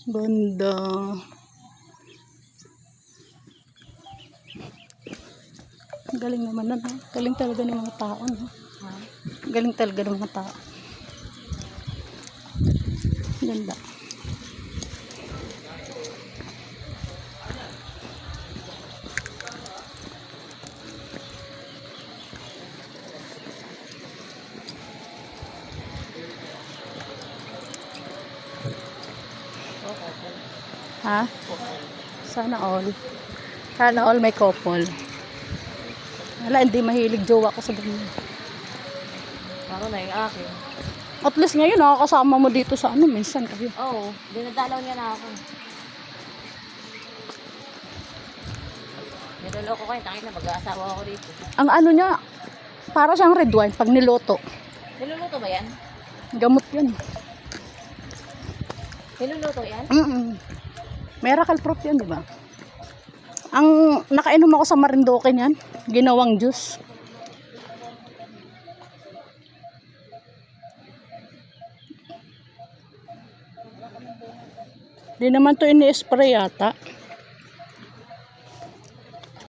Banda. Galing naman na. Galing talaga ng mga tao. No? Galing talaga ng mga tao. Ganda. Ha? Sana all. Sana all may couple. Wala, hindi mahilig jowa ko sa ganyan. Ako na yung akin. At least ngayon, nakakasama mo dito sa ano, minsan kayo. Oo, dinadalaw niya na ako. Niloloko ko yung takit na mag-aasawa ako dito. Ang ano niya, para siyang red wine pag niloto. Niluluto ba yan? Gamot yan. Niluluto yan? Miracle fruit yan, di ba? Ang nakainom ako sa Marindoke niyan, ginawang juice. Di naman to ini-spray yata.